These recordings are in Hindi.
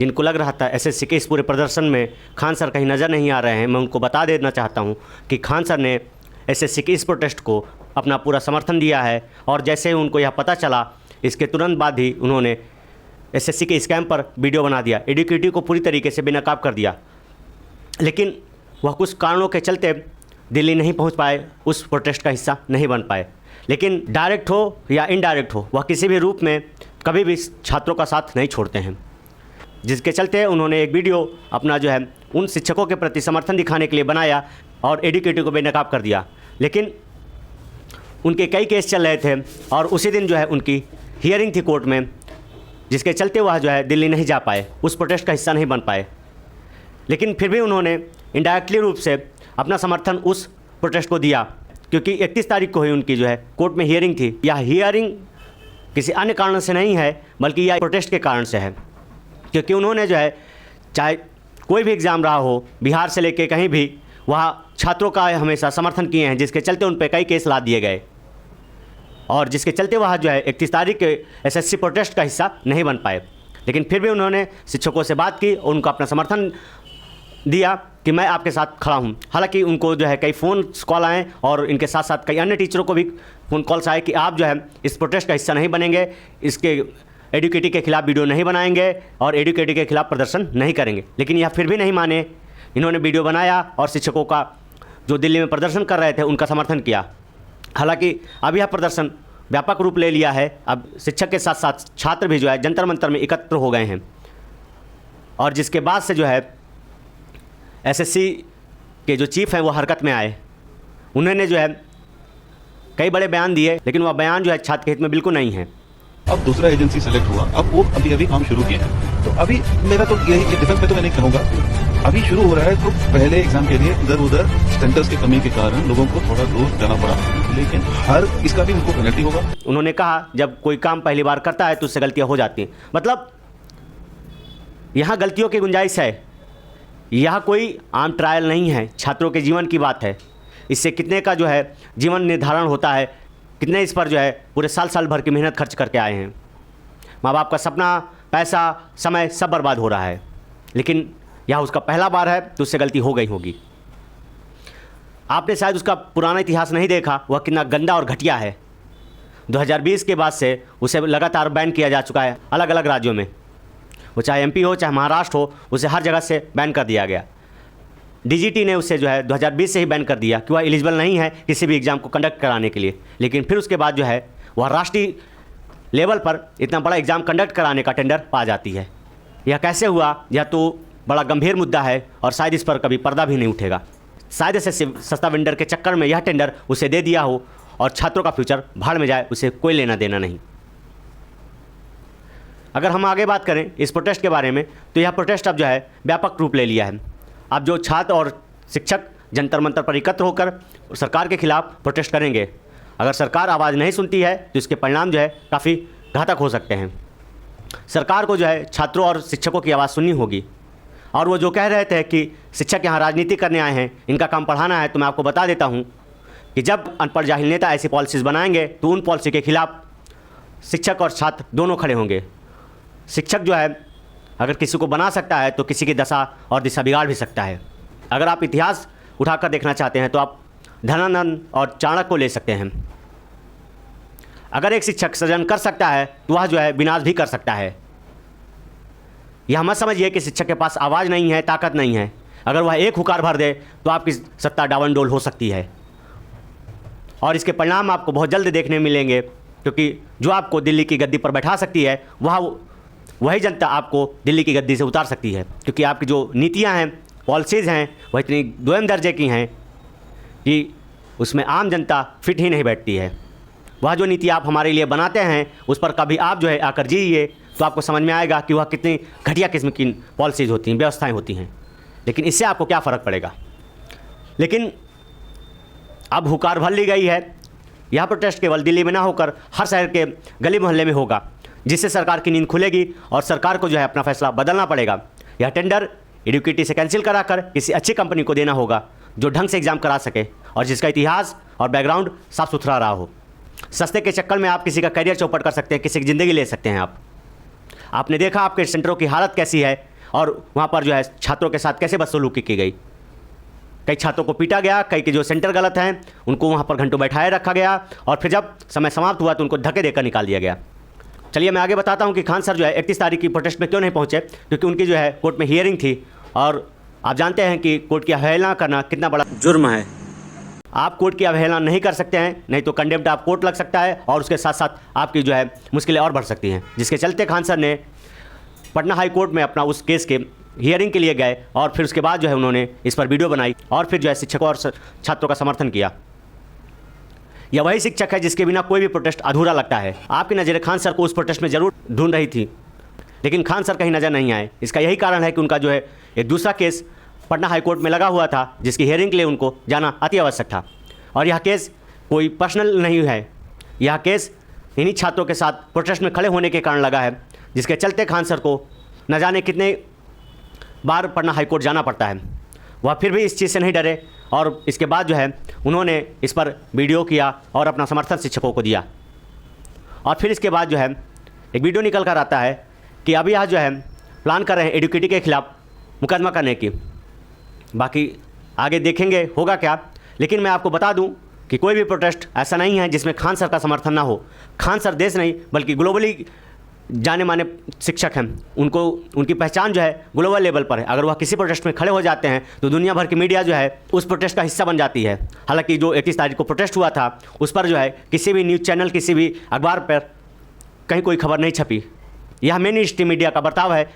जिनको लग रहा था एसएससी के इस पूरे प्रदर्शन में खान सर कहीं नज़र नहीं आ रहे हैं, मैं उनको बता देना चाहता हूं कि खान सर ने एसएससी के इस प्रोटेस्ट को अपना पूरा समर्थन दिया है। और जैसे ही उनको यह पता चला, इसके तुरंत बाद ही उन्होंने एसएससी के स्कैम पर वीडियो बना दिया, एडुकेटिव को पूरी तरीके से बेनकाब कर दिया। लेकिन वह कुछ कारणों के चलते दिल्ली नहीं पहुंच पाए, उस प्रोटेस्ट का हिस्सा नहीं बन पाए। लेकिन डायरेक्ट हो या इनडायरेक्ट हो, वह किसी भी रूप में कभी भी छात्रों का साथ नहीं छोड़ते हैं, जिसके चलते उन्होंने एक वीडियो अपना जो है उन शिक्षकों के प्रति समर्थन दिखाने के लिए बनाया और एडुकेटिव को बेनकाब कर दिया। लेकिन उनके कई केस चल रहे थे और उसी दिन जो है उनकी हियरिंग थी कोर्ट में, जिसके चलते वह जो है दिल्ली नहीं जा पाए, उस प्रोटेस्ट का हिस्सा नहीं बन पाए। लेकिन फिर भी उन्होंने इनडायरेक्टली रूप से अपना समर्थन उस प्रोटेस्ट को दिया, क्योंकि 31 तारीख को ही उनकी जो है कोर्ट में हियरिंग थी। यह हियरिंग किसी अन्य कारण से नहीं है, बल्कि यह प्रोटेस्ट के कारण से है, क्योंकि उन्होंने जो है चाहे कोई भी एग्ज़ाम रहा हो, बिहार से लेके कहीं भी, वहाँ छात्रों का हमेशा समर्थन किए हैं, जिसके चलते उन पर कई केस ला दिए गए और जिसके चलते वह जो है 31 तारीख के एसएससी प्रोटेस्ट का हिस्सा नहीं बन पाए। लेकिन फिर भी उन्होंने शिक्षकों से बात की और उनको अपना समर्थन दिया कि मैं आपके साथ खड़ा हूँ। हालांकि उनको जो है कई फ़ोन कॉल आए और इनके साथ साथ कई अन्य टीचरों को भी फ़ोन कॉल्स आए कि आप जो है इस प्रोटेस्ट का हिस्सा नहीं बनेंगे, इसके एडुकेटिव के खिलाफ वीडियो नहीं बनाएंगे और एडुकेटिव के खिलाफ प्रदर्शन नहीं करेंगे। लेकिन यह फिर भी नहीं माने, इन्होंने वीडियो बनाया और शिक्षकों का जो दिल्ली में प्रदर्शन कर रहे थे उनका समर्थन किया। हालांकि अब यह प्रदर्शन व्यापक रूप ले लिया है, अब शिक्षक के साथ साथ छात्र भी जो है जंतर मंतर में एकत्र हो गए हैं और जिसके बाद से जो है एसएससी के जो चीफ हैं वो हरकत में आए। उन्होंने जो है कई बड़े बयान दिए, लेकिन वह बयान जो है छात्र के हित में बिल्कुल नहीं है। अब दूसरा एजेंसी सेलेक्ट हुआ, अब वो अभी काम शुरू किया है, तो अभी मेरा तो यही डिफेंस में तो मैं नहीं कहूँगा, अभी शुरू हो रहा है। तो पहले एग्जाम के लिए इधर उधर सेंटर्स की कमी के कारण लोगों को थोड़ा दूर जाना पड़ा, लेकिन हर इसका भी उनको पेनल्टी होगा। उन्होंने कहा जब कोई काम पहली बार करता है तो उससे गलतियां हो जाती हैं, मतलब यहाँ गलतियों की गुंजाइश है। यह कोई आम ट्रायल नहीं है, छात्रों के जीवन की बात है। इससे कितने का जो है जीवन निर्धारण होता है, कितने इस पर जो है पूरे साल भर की मेहनत खर्च करके आए हैं। माँ बाप का सपना, पैसा, समय सब बर्बाद हो रहा है। लेकिन यह उसका पहला बार है तो उससे गलती हो गई होगी। आपने शायद उसका पुराना इतिहास नहीं देखा, वह कितना गंदा और घटिया है। 2020 के बाद से उसे लगातार बैन किया जा चुका है अलग अलग राज्यों में, वो चाहे एमपी हो चाहे महाराष्ट्र हो, उसे हर जगह से बैन कर दिया गया। डीजीटी ने उसे जो है 2020 से ही बैन कर दिया कि वह एलिजिबल नहीं है किसी भी एग्ज़ाम को कंडक्ट कराने के लिए। लेकिन फिर उसके बाद जो है वह राष्ट्रीय लेवल पर इतना बड़ा एग्ज़ाम कंडक्ट कराने का टेंडर पा जाती है। यह कैसे हुआ, यह तो बड़ा गंभीर मुद्दा है और शायद इस पर कभी पर्दा भी नहीं उठेगा। शायद ऐसे सस्ता वेंडर के चक्कर में यह टेंडर उसे दे दिया हो और छात्रों का फ्यूचर भाड़ में जाए, उसे कोई लेना देना नहीं। अगर हम आगे बात करें इस प्रोटेस्ट के बारे में, तो यह प्रोटेस्ट अब जो है व्यापक रूप ले लिया है। अब जो छात्र और शिक्षक जंतर मंतर पर एकत्र होकर सरकार के खिलाफ प्रोटेस्ट करेंगे। अगर सरकार आवाज़ नहीं सुनती है तो इसके परिणाम जो है काफ़ी घातक हो सकते हैं। सरकार को जो है छात्रों और शिक्षकों की आवाज़ सुननी होगी। और वो जो कह रहे थे कि शिक्षक यहाँ राजनीति करने आए हैं, इनका काम पढ़ाना है, तो मैं आपको बता देता हूँ कि जब अनपढ़ जाहिल नेता ऐसी पॉलिसीज़ बनाएंगे तो उन पॉलिसी के खिलाफ शिक्षक और छात्र दोनों खड़े होंगे। शिक्षक जो है अगर किसी को बना सकता है तो किसी की दशा और दिशा बिगाड़ भी सकता है। अगर आप इतिहास उठाकर देखना चाहते हैं तो आप धनानंद और चाणक्य को ले सकते हैं। अगर एक शिक्षक सृजन कर सकता है तो वह जो है विनाश भी कर सकता है। यह मत समझिए कि शिक्षक के पास आवाज़ नहीं है, ताकत नहीं है। अगर वह एक हुकार भर दे तो आपकी सत्ता डावाडोल हो सकती है और इसके परिणाम आपको बहुत जल्द देखने मिलेंगे, क्योंकि जो आपको दिल्ली की गद्दी पर बैठा सकती है वही जनता आपको दिल्ली की गद्दी से उतार सकती है। क्योंकि आपकी जो नीतियाँ हैं, पॉलिसीज़ हैं, वह इतनी दोयम दर्जे की हैं कि उसमें आम जनता फिट ही नहीं बैठती है। वह जो नीति आप हमारे लिए बनाते हैं उस पर कभी आप जो है आकर जीइए तो आपको समझ में आएगा कि वह कितनी घटिया किस्म की पॉलिसीज़ होती हैं, व्यवस्थाएं होती हैं। लेकिन इससे आपको क्या फ़र्क पड़ेगा। लेकिन अब हुकार भर ली गई है। यह प्रोटेस्ट केवल दिल्ली में ना होकर हर शहर के गली मोहल्ले में होगा, जिससे सरकार की नींद खुलेगी और सरकार को जो है अपना फैसला बदलना पड़ेगा। यह टेंडर एडुकेटी से कैंसिल कराकर किसी अच्छी कंपनी को देना होगा जो ढंग से एग्ज़ाम करा सके और जिसका इतिहास और बैकग्राउंड साफ सुथरा रहा हो। सस्ते के चक्कर में आप किसी का करियर चौपट कर सकते हैं, किसी की ज़िंदगी ले सकते हैं। आपने देखा आपके सेंटरों की हालत कैसी है और वहाँ पर जो है छात्रों के साथ कैसे बदसलूकी की गई। कई छात्रों को पीटा गया, कई के जो सेंटर गलत हैं उनको वहाँ पर घंटों बैठाए रखा गया और फिर जब समय समाप्त हुआ तो उनको धक्के देकर निकाल दिया गया। चलिए मैं आगे बताता हूँ कि खान सर जो है 31 तारीख की प्रोटेस्ट में क्यों नहीं पहुँचे, क्योंकि उनकी जो है कोर्ट में हियरिंग थी और आप जानते हैं कि कोर्ट की अवहेलना करना कितना बड़ा जुर्म है। आप कोर्ट की अवहेलना नहीं कर सकते हैं, नहीं तो कंडेम्ड आप कोर्ट लग सकता है और उसके साथ साथ आपकी जो है मुश्किलें और बढ़ सकती हैं, जिसके चलते खान सर ने पटना हाई कोर्ट में अपना उस केस के हियरिंग के लिए गए और फिर उसके बाद जो है उन्होंने इस पर वीडियो बनाई और फिर जो है शिक्षकों और छात्रों का समर्थन किया। यह वही शिक्षक है जिसके बिना कोई भी प्रोटेस्ट अधूरा लगता है। आपकी नज़रें खान सर को उस प्रोटेस्ट में ज़रूर ढूंढ रही थी, लेकिन खान सर कहीं नज़र नहीं आए। इसका यही कारण है कि उनका जो है एक दूसरा केस पटना हाई कोर्ट में लगा हुआ था, जिसकी हियरिंग के लिए उनको जाना अति आवश्यक था। और यह केस कोई पर्सनल नहीं है, यह केस इन्हीं छात्रों के साथ प्रोटेस्ट में खड़े होने के कारण लगा है, जिसके चलते खान सर को न जाने कितने बार पटना हाई कोर्ट जाना पड़ता है। वह फिर भी इस चीज़ से नहीं डरे और इसके बाद जो है उन्होंने इस पर वीडियो किया और अपना समर्थन शिक्षकों को दिया। और फिर इसके बाद जो है एक वीडियो निकल कर आता है कि अभी यह जो है प्लान कर रहे हैं एडुकेटी के खिलाफ मुकदमा करने की। बाकी आगे देखेंगे होगा क्या, लेकिन मैं आपको बता दूं कि कोई भी प्रोटेस्ट ऐसा नहीं है जिसमें खान सर का समर्थन ना हो। खान सर देश नहीं बल्कि ग्लोबली जाने माने शिक्षक हैं, उनको उनकी पहचान जो है ग्लोबल लेवल पर है। अगर वह किसी प्रोटेस्ट में खड़े हो जाते हैं तो दुनिया भर की मीडिया जो है उस प्रोटेस्ट का हिस्सा बन जाती है। हालांकि जो 31 तारीख को प्रोटेस्ट हुआ था उस पर जो है किसी भी न्यूज़ चैनल, किसी भी अखबार पर कहीं कोई खबर नहीं छपी। यह मेन स्ट्रीम मीडिया का बर्ताव है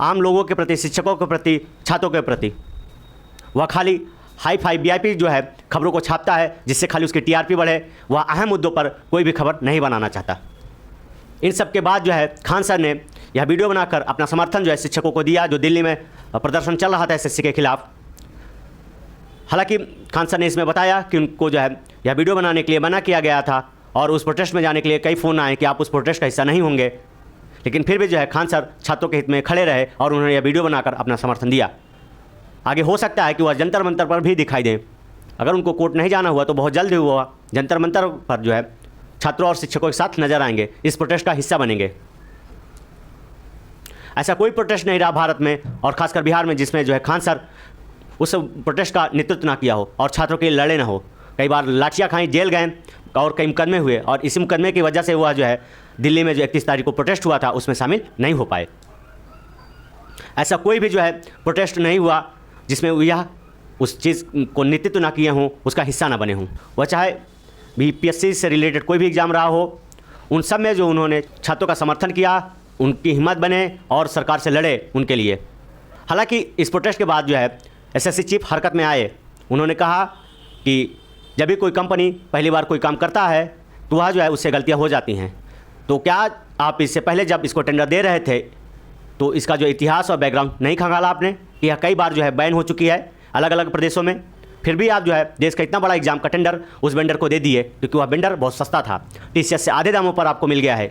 आम लोगों के प्रति, शिक्षकों के प्रति, छात्रों के प्रति। वह खाली हाई फाई VIP जो है खबरों को छापता है जिससे खाली उसकी TRP बढ़े। वह अहम मुद्दों पर कोई भी खबर नहीं बनाना चाहता। इन सब के बाद जो है खान सर ने यह वीडियो बनाकर अपना समर्थन जो है शिक्षकों को दिया, जो दिल्ली में प्रदर्शन चल रहा था SSC के खिलाफ। हालांकि खान सर ने इसमें बताया कि उनको जो है यह वीडियो बनाने के लिए मना किया गया था और उस प्रोटेस्ट में जाने के लिए कई फ़ोन आए कि आप उस प्रोटेस्ट का हिस्सा नहीं होंगे, लेकिन फिर भी जो है खान सर छात्रों के हित में खड़े रहे और उन्होंने यह वीडियो बनाकर अपना समर्थन दिया। आगे हो सकता है कि वह जंतर मंतर पर भी दिखाई दें। अगर उनको कोर्ट नहीं जाना हुआ तो बहुत जल्द ही वह जंतर मंतर पर जो है छात्रों और शिक्षकों के साथ नजर आएंगे, इस प्रोटेस्ट का हिस्सा बनेंगे। ऐसा कोई प्रोटेस्ट नहीं रहा भारत में और खासकर बिहार में जिसमें जो है खान सर उस प्रोटेस्ट का नेतृत्व ना किया हो और छात्रों के लिए लड़े ना हो। कई बार लाठियाँ खाई, जेल गए और कई मुकदमे हुए और इसी मुकदमे की वजह से वह जो है दिल्ली में जो 31 तारीख को प्रोटेस्ट हुआ था उसमें शामिल नहीं हो पाए। ऐसा कोई भी जो है प्रोटेस्ट नहीं हुआ जिसमें यह उस चीज़ को नेतृत्व ना किए हों, उसका हिस्सा ना बने हों। वह चाहे BPSC से रिलेटेड कोई भी एग्ज़ाम रहा हो, उन सब में जो उन्होंने छात्रों का समर्थन किया, उनकी हिम्मत बने और सरकार से लड़े उनके लिए। हालांकि इस प्रोटेस्ट के बाद जो है SSC चीफ हरकत में आए। उन्होंने कहा कि जब भी कोई कंपनी पहली बार कोई काम करता है तो वह जो है उससे गलतियां हो जाती हैं। तो क्या आप इससे पहले जब इसको टेंडर दे रहे थे तो इसका जो इतिहास और बैकग्राउंड नहीं खंगाला आपने कि यह कई बार जो है बैन हो चुकी है अलग अलग प्रदेशों में, फिर भी आप जो है देश का इतना बड़ा एग्जाम का टेंडर उस वेंडर को दे दिए क्योंकि वह वेंडर बहुत सस्ता था, TCS से आधे दामों पर आपको मिल गया है,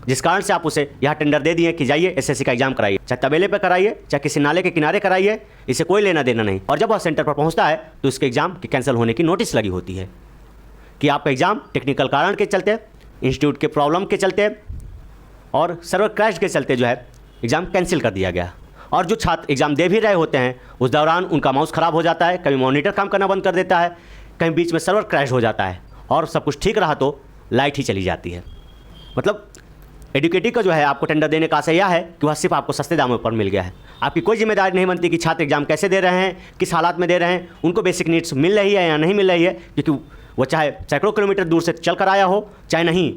जिस कारण से आप उसे यह टेंडर दे दिए कि जाइए SSC का एग्जाम कराइए, चाहे तबेले पर कराइए चाहे किसी नाले के किनारे कराइए, इसे कोई लेना देना नहीं। और जब वह सेंटर पर पहुँचता है तो उसके एग्जाम के कैंसिल होने की नोटिस लगी होती है कि आपका एग्ज़ाम टेक्निकल कारण के चलते, इंस्टीट्यूट के प्रॉब्लम के चलते और सर्वर क्रैश के चलते जो है एग्ज़ाम कैंसिल कर दिया गया। और जो छात्र एग्ज़ाम दे भी रहे होते हैं उस दौरान उनका माउस ख़राब हो जाता है, कभी मॉनिटर काम करना बंद कर देता है, कहीं बीच में सर्वर क्रैश हो जाता है और सब कुछ ठीक रहा तो लाइट ही चली जाती है। मतलब एडुकेटी का जो है आपको टेंडर देने का आशय यह है कि वह सिर्फ आपको सस्ते दामों पर मिल गया है। आपकी कोई जिम्मेदारी नहीं बनती कि छात्र एग्जाम कैसे दे रहे हैं, किस हालात में दे रहे हैं, उनको बेसिक नीड्स मिल रही है या नहीं मिल रही है, क्योंकि वो चाहे सैकड़ों किलोमीटर दूर से चल कर आया हो चाहे नहीं।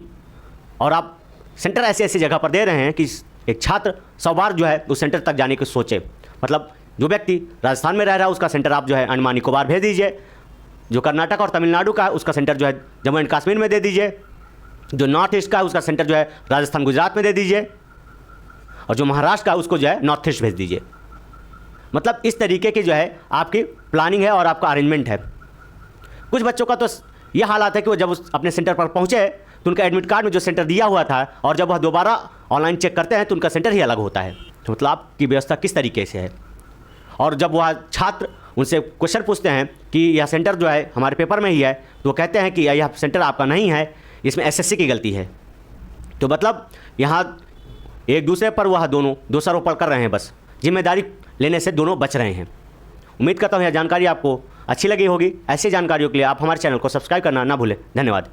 और आप सेंटर ऐसी ऐसी जगह पर दे रहे हैं कि एक छात्र 100 बार जो है उस सेंटर तक जाने की सोचे। मतलब जो व्यक्ति राजस्थान में रह रहा है उसका सेंटर आप जो है अंडमान निकोबार भेज दीजिए, जो कर्नाटक और तमिलनाडु का है उसका सेंटर जो है जम्मू एंड कश्मीर में दे दीजिए, जो नॉर्थ ईस्ट का है उसका सेंटर जो है राजस्थान गुजरात में दे दीजिए, और जो महाराष्ट्र का है उसको जो है नॉर्थ ईस्ट भेज दीजिए। मतलब इस तरीके की जो है आपकी प्लानिंग है और आपका अरेंजमेंट है। कुछ बच्चों का तो यह हालात है कि वो जब उस अपने सेंटर पर पहुँचे तो उनका एडमिट कार्ड में जो सेंटर दिया हुआ था और जब वह दोबारा ऑनलाइन चेक करते हैं तो उनका सेंटर ही अलग होता है। तो मतलब आपकी व्यवस्था किस तरीके से है। और जब वह छात्र उनसे क्वेश्चन पूछते हैं कि यह सेंटर जो है हमारे पेपर में ही है, तो वो कहते हैं कि यह सेंटर आपका नहीं है, इसमें SSC की गलती है। तो मतलब यहाँ एक दूसरे पर वह दोनों दोषारोपण कर रहे हैं बस। जिम्मेदारी लेने से दोनों बच रहे हैं। उम्मीद करता हूँ यह जानकारी आपको अच्छी लगी होगी। ऐसी जानकारियों के लिए आप हमारे चैनल को सब्सक्राइब करना ना भूलें। धन्यवाद।